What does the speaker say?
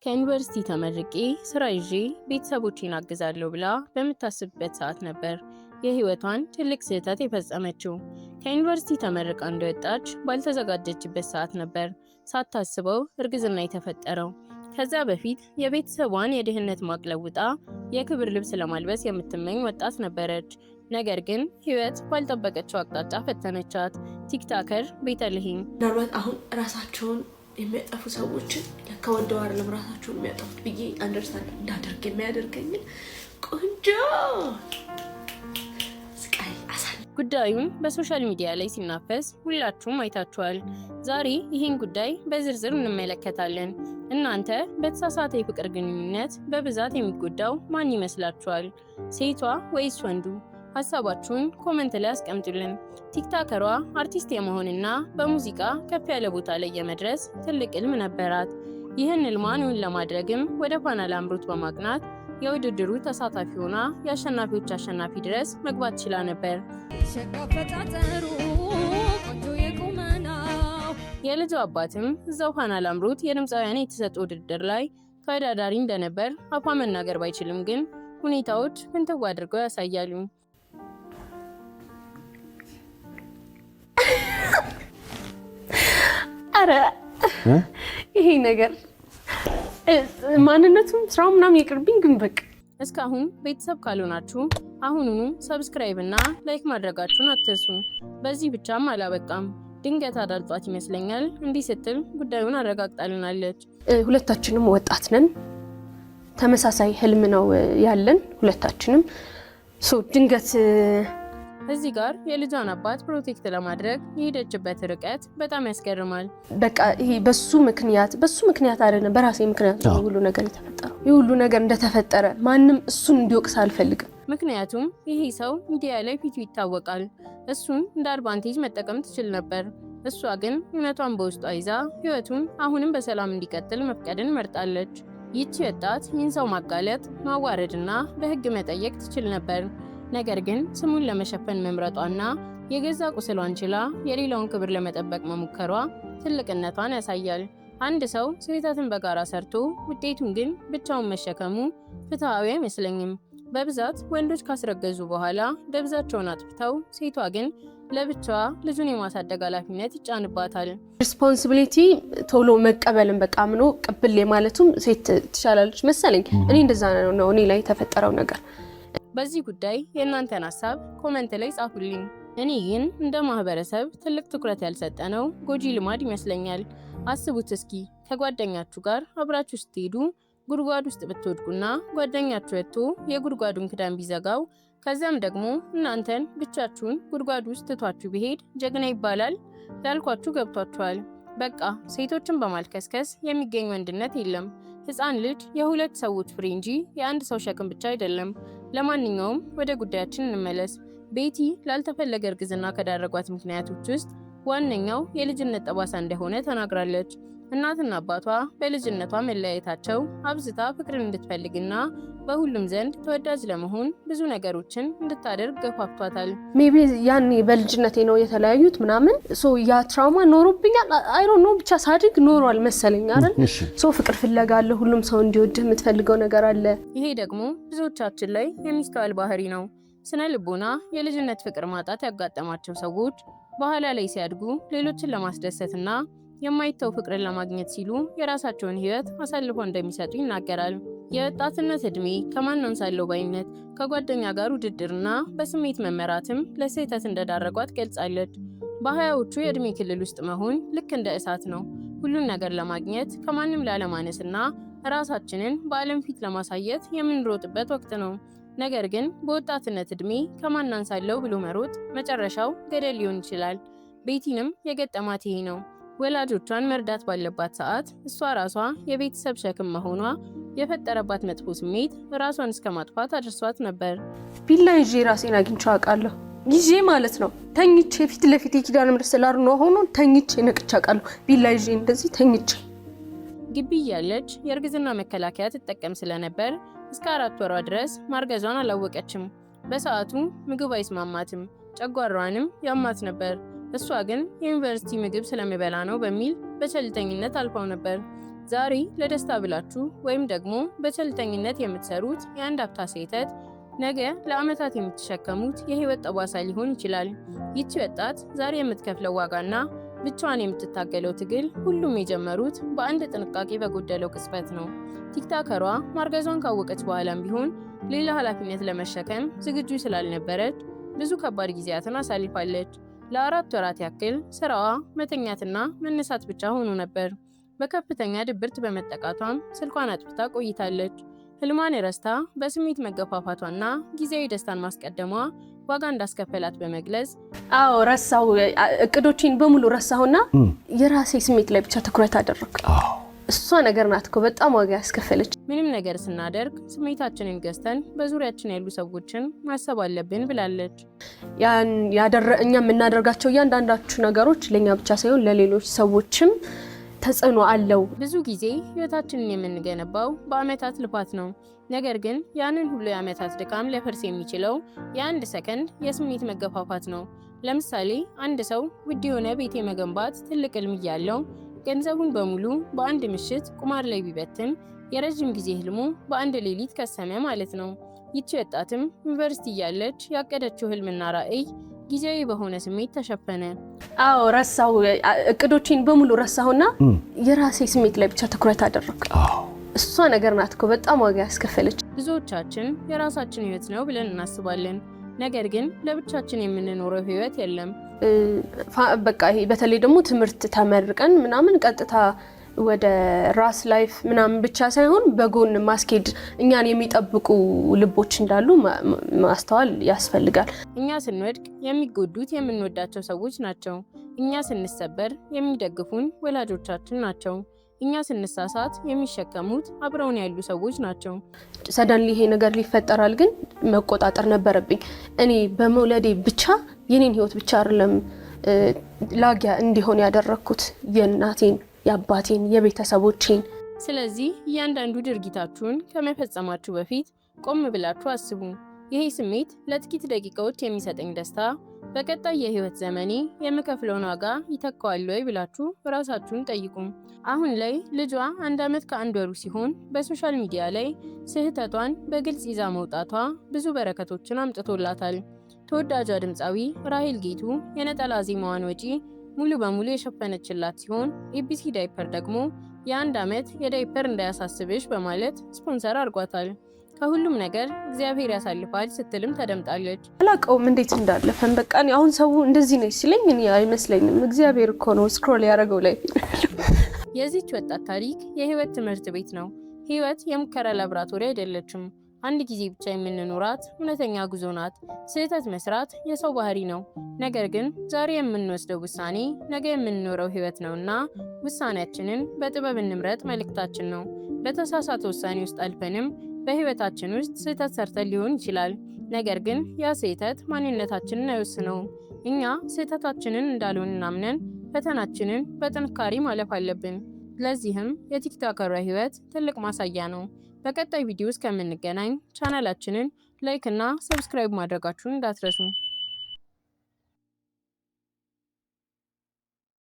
ከዩኒቨርሲቲ ተመርቄ ስራ ይዤ ቤተሰቦቼን አግዛለሁ ብላ በምታስብበት ሰዓት ነበር የህይወቷን ትልቅ ስህተት የፈጸመችው። ከዩኒቨርሲቲ ተመርቃ እንደወጣች ባልተዘጋጀችበት ሰዓት ነበር ሳታስበው እርግዝና የተፈጠረው። ከዛ በፊት የቤተሰቧን የድህነት ማቅ ለውጣ የክብር ልብስ ለማልበስ የምትመኝ ወጣት ነበረች። ነገር ግን ህይወት ባልጠበቀችው አቅጣጫ ፈተነቻት። ቲክታከር ቤተልሔም ምናልባት አሁን ራሳቸውን የሚያጠፉ ሰዎችን ለካ ወደው አይደለም ራሳቸውን የሚያጠፉት ብዬ አንደርስታንድ እንዳደርግ የሚያደርገኝን ቆንጆ ስቃይ አሳል ጉዳዩን በሶሻል ሚዲያ ላይ ሲናፈስ ሁላችሁም አይታችኋል። ዛሬ ይህን ጉዳይ በዝርዝር እንመለከታለን። እናንተ በተሳሳተ የፍቅር ግንኙነት በብዛት የሚጎዳው ማን ይመስላችኋል? ሴቷ ወይስ ወንዱ? ሀሳባችሁን ኮሜንት ላይ አስቀምጡልን። ቲክታከሯ አርቲስት የመሆንና በሙዚቃ ከፍ ያለ ቦታ ላይ የመድረስ ትልቅ ህልም ነበራት። ይህን ህልሟን እውን ለማድረግም ወደ ፋና ላምሮት በማቅናት የውድድሩ ተሳታፊ ሆና የአሸናፊዎች አሸናፊ ድረስ መግባት ችላ ነበር። የልጇ አባትም እዛው ፋና ላምሮት የድምፃውያን የተሰጠ ውድድር ላይ ተወዳዳሪ እንደነበር አፏ መናገር ባይችልም ግን ሁኔታዎች ፍንትው አድርገው ያሳያሉ። አረ ይሄ ነገር ማንነቱም ስራው ምናምን ይቅርብኝ። ግን በቃ እስካሁን ቤተሰብ ካልሆናችሁ አሁኑኑ ሰብስክራይብ እና ላይክ ማድረጋችሁን አትርሱ። በዚህ ብቻም አላበቃም። ድንገት አዳልጧት ይመስለኛል እንዲህ ስትል ጉዳዩን አረጋግጣልናለች። ሁለታችንም ወጣት ነን። ተመሳሳይ ህልም ነው ያለን ሁለታችንም። ድንገት እዚህ ጋር የልጇን አባት ፕሮቴክት ለማድረግ የሄደችበት ርቀት በጣም ያስገርማል። በቃ ይሄ በሱ ምክንያት አይደለም፣ በራሴ ምክንያት ነው ሁሉ ነገር የተፈጠረው። ይሄ ሁሉ ነገር እንደተፈጠረ ማንም እሱን እንዲወቅስ አልፈልግም። ምክንያቱም ይሄ ሰው ሚዲያ ላይ ፊቱ ይታወቃል። እሱን እንደ አድቫንቴጅ መጠቀም ትችል ነበር። እሷ ግን እውነቷን በውስጧ ይዛ ህይወቱን አሁንም በሰላም እንዲቀጥል መፍቀድን መርጣለች። ይቺ ወጣት ይህን ሰው ማጋለጥ፣ ማዋረድና በህግ መጠየቅ ትችል ነበር። ነገር ግን ስሙን ለመሸፈን መምረጧና የገዛ ቁስሏን ችላ የሌላውን ክብር ለመጠበቅ መሞከሯ ትልቅነቷን ያሳያል። አንድ ሰው ስህተትን በጋራ ሰርቶ ውጤቱን ግን ብቻውን መሸከሙ ፍትሃዊ አይመስለኝም። በብዛት ወንዶች ካስረገዙ በኋላ ደብዛቸውን አጥፍተው፣ ሴቷ ግን ለብቻዋ ልጁን የማሳደግ ኃላፊነት ይጫንባታል። ሪስፖንሲቢሊቲ ቶሎ መቀበልን በቃ ምኖ ቅብል ማለቱም ሴት ትሻላለች መሰለኝ። እኔ እንደዛ ነው እኔ ላይ የተፈጠረው ነገር። በዚህ ጉዳይ የእናንተን ሀሳብ ኮሜንት ላይ ጻፉልኝ። እኔ ግን እንደ ማህበረሰብ ትልቅ ትኩረት ያልሰጠነው ጎጂ ልማድ ይመስለኛል። አስቡት እስኪ ከጓደኛችሁ ጋር አብራችሁ ስትሄዱ ጉድጓድ ውስጥ ብትወድቁና ጓደኛችሁ ወጥቶ የጉድጓዱን ክዳን ቢዘጋው ከዚያም ደግሞ እናንተን ብቻችሁን ጉድጓድ ውስጥ ትቷችሁ ቢሄድ ጀግና ይባላል? ያልኳችሁ ገብቷችኋል። በቃ ሴቶችን በማልከስከስ የሚገኝ ወንድነት የለም። ህፃን ልጅ የሁለት ሰዎች ፍሬ እንጂ የአንድ ሰው ሸክም ብቻ አይደለም። ለማንኛውም ወደ ጉዳያችን እንመለስ። ቤቲ ላልተፈለገ እርግዝና ከዳረጓት ምክንያቶች ውስጥ ዋነኛው የልጅነት ጠባሳ እንደሆነ ተናግራለች። እናትና አባቷ በልጅነቷ መለያየታቸው አብዝታ ፍቅርን እንድትፈልግና በሁሉም ዘንድ ተወዳጅ ለመሆን ብዙ ነገሮችን እንድታደርግ ገፋፍቷታል። ሜቢ ያኔ በልጅነቴ ነው የተለያዩት ምናምን ያ ትራውማ ኖሮብኛል። አይ ዶንት ኖ ብቻ ሳድግ ኖሯል መሰለኝ አይደል? ፍቅር ፍለጋ አለ፣ ሁሉም ሰው እንዲወድህ የምትፈልገው ነገር አለ። ይሄ ደግሞ ብዙዎቻችን ላይ የሚስተዋል ባህሪ ነው። ስነ ልቦና የልጅነት ፍቅር ማጣት ያጋጠማቸው ሰዎች በኋላ ላይ ሲያድጉ ሌሎችን ለማስደሰትና የማይተው ፍቅርን ለማግኘት ሲሉ የራሳቸውን ህይወት አሳልፈው እንደሚሰጡ ይናገራል። የወጣትነት እድሜ ከማንም ሳለው ባይነት፣ ከጓደኛ ጋር ውድድርና በስሜት መመራትም ለስህተት እንደዳረጓት ገልጻለች። በሀያዎቹ የእድሜ ክልል ውስጥ መሆን ልክ እንደ እሳት ነው። ሁሉን ነገር ለማግኘት ከማንም ላለማነስና ራሳችንን በዓለም ፊት ለማሳየት የምንሮጥበት ወቅት ነው። ነገር ግን በወጣትነት እድሜ ከማን አንሳለው ብሎ መሮጥ መጨረሻው ገደል ሊሆን ይችላል። ቤቲንም የገጠማት ይሄ ነው። ወላጆቿን መርዳት ባለባት ሰዓት እሷ ራሷ የቤተሰብ ሸክም መሆኗ የፈጠረባት መጥፎ ስሜት ራሷን እስከ ማጥፋት አድርሷት ነበር። ቢላ ይዤ ራሴን አግኝቼ አውቃለሁ። ይዤ ማለት ነው ተኝቼ ፊት ለፊት የኪዳነ ምሕረት ስላር ነው ሆኖ ተኝቼ ነቅቼ አውቃለሁ። ቢላ ይዤ እንደዚህ ተኝቼ። ግቢ እያለች የእርግዝና መከላከያ ትጠቀም ስለነበር እስከ 4 ወሯ ድረስ ማርገዟን አላወቀችም። በሰዓቱ ምግብ አይስማማትም፣ ጨጓራዋንም ያማት ነበር። እሷ ግን የዩኒቨርሲቲ ምግብ ስለሚበላ ነው በሚል በቸልተኝነት አልፋው ነበር። ዛሬ ለደስታ ብላችሁ ወይም ደግሞ በቸልተኝነት የምትሰሩት የአንድ አፍታ ስህተት ነገ ለዓመታት የምትሸከሙት የህይወት ጠባሳ ሊሆን ይችላል። ይቺ ወጣት ዛሬ የምትከፍለው ዋጋና ብቻዋን የምትታገለው ትግል ሁሉም የጀመሩት በአንድ ጥንቃቄ በጎደለው ቅጽበት ነው። ቲክታከሯ ማርገዟን ካወቀች በኋላም ቢሆን ሌላ ኃላፊነት ለመሸከም ዝግጁ ስላልነበረች ብዙ ከባድ ጊዜያትን አሳልፋለች። ለ4 ወራት ያክል ስራዋ መተኛትና መነሳት ብቻ ሆኖ ነበር። በከፍተኛ ድብርት በመጠቃቷም ስልኳን አጥፍታ ቆይታለች። ህልሟን ረስታ በስሜት መገፋፋቷና ጊዜያዊ ደስታን ማስቀደሟ ዋጋ እንዳስከፈላት በመግለጽ ረሳው፣ እቅዶችን በሙሉ ረሳሁና የራሴ ስሜት ላይ ብቻ ትኩረት አደረኩ። እሷ ነገር ናት እኮ በጣም ዋጋ ያስከፈለች። ምንም ነገር ስናደርግ ስሜታችንን ገዝተን በዙሪያችን ያሉ ሰዎችን ማሰብ አለብን ብላለች። እኛ የምናደርጋቸው እያንዳንዳችሁ ነገሮች ለኛ ብቻ ሳይሆን ለሌሎች ሰዎችም ተጽዕኖ አለው። ብዙ ጊዜ ህይወታችንን የምንገነባው በአመታት ልፋት ነው። ነገር ግን ያንን ሁሉ የአመታት ድካም ሊያፈርስ የሚችለው የአንድ ሰከንድ የስሜት መገፋፋት ነው። ለምሳሌ አንድ ሰው ውድ የሆነ ቤት የመገንባት ትልቅ ህልም እያለው ገንዘቡን በሙሉ በአንድ ምሽት ቁማር ላይ ቢበትን የረጅም ጊዜ ህልሙ በአንድ ሌሊት ከሰመ ማለት ነው። ይቺ ወጣትም ዩኒቨርሲቲ እያለች ያቀደችው ህልምና ራዕይ ጊዜያዊ በሆነ ስሜት ተሸፈነ። ረሳው፣ እቅዶችን በሙሉ ረሳሁና የራሴ ስሜት ላይ ብቻ ትኩረት አደረኩ። እሷ ነገር ናት እኮ በጣም ዋጋ ያስከፈለች። ብዙዎቻችን የራሳችን ህይወት ነው ብለን እናስባለን። ነገር ግን ለብቻችን የምንኖረው ህይወት የለም። በቃ ይሄ በተለይ ደግሞ ትምህርት ተመርቀን ምናምን ቀጥታ ወደ ራስ ላይፍ ምናምን ብቻ ሳይሆን በጎን ማስኬድ እኛን የሚጠብቁ ልቦች እንዳሉ ማስተዋል ያስፈልጋል። እኛ ስንወድቅ የሚጎዱት የምንወዳቸው ሰዎች ናቸው። እኛ ስንሰበር የሚደግፉን ወላጆቻችን ናቸው። እኛ ስንሳሳት የሚሸከሙት አብረውን ያሉ ሰዎች ናቸው። ሰደንሊ ይሄ ነገር ሊፈጠራል፣ ግን መቆጣጠር ነበረብኝ። እኔ በመውለዴ ብቻ የኔን ህይወት ብቻ አይደለም ላጊያ እንዲሆን ያደረኩት የእናቴን፣ የአባቴን፣ የቤተሰቦቼን። ስለዚህ እያንዳንዱ ድርጊታችሁን ከመፈጸማችሁ በፊት ቆም ብላችሁ አስቡ። ይሄ ስሜት ለጥቂት ደቂቃዎች የሚሰጠኝ ደስታ በቀጣይ የህይወት ዘመኔ የምከፍለውን ዋጋ ይተካዋል ወይ ብላችሁ ራሳችሁን ጠይቁ። አሁን ላይ ልጇ 1 ዓመት ከ1 ወሩ ሲሆን በሶሻል ሚዲያ ላይ ስህተቷን በግልጽ ይዛ መውጣቷ ብዙ በረከቶችን አምጥቶላታል። ተወዳጇ ድምፃዊ ራሄል ጌቱ የነጠላ ዜማዋን ወጪ ሙሉ በሙሉ የሸፈነችላት ሲሆን ኤቢሲ ዳይፐር ደግሞ የ1 ዓመት የዳይፐር እንዳያሳስብሽ በማለት ስፖንሰር አድርጓታል። ከሁሉም ነገር እግዚአብሔር ያሳልፋል ስትልም ተደምጣለች። አላውቀውም እንዴት እንዳለፈን። በቃ አሁን ሰው እንደዚህ ነው ሲለኝ እኔ አይመስለኝም። እግዚአብሔር እኮ ነው ስክሮል ያደረገው ላይ። የዚህች ወጣት ታሪክ የህይወት ትምህርት ቤት ነው። ህይወት የሙከራ ላብራቶሪ አይደለችም። አንድ ጊዜ ብቻ የምንኖራት እውነተኛ ጉዞ ናት። ስህተት መስራት የሰው ባህሪ ነው። ነገር ግን ዛሬ የምንወስደው ውሳኔ ነገ የምንኖረው ህይወት ነውና ውሳኔያችንን በጥበብ እንምረጥ መልእክታችን ነው። በተሳሳተ ውሳኔ ውስጥ አልፈንም በህይወታችን ውስጥ ስህተት ሰርተን ሊሆን ይችላል። ነገር ግን ያ ስህተት ማንነታችንን አይወስነውም። እኛ ስህተታችንን እንዳልሆን እናምነን ፈተናችንን በጥንካሬ ማለፍ አለብን። ለዚህም የቲክቶከሯ ህይወት ትልቅ ማሳያ ነው። በቀጣይ ቪዲዮ እስከምንገናኝ ቻናላችንን ላይክ እና ሰብስክራይብ ማድረጋችሁን እንዳትረሱ።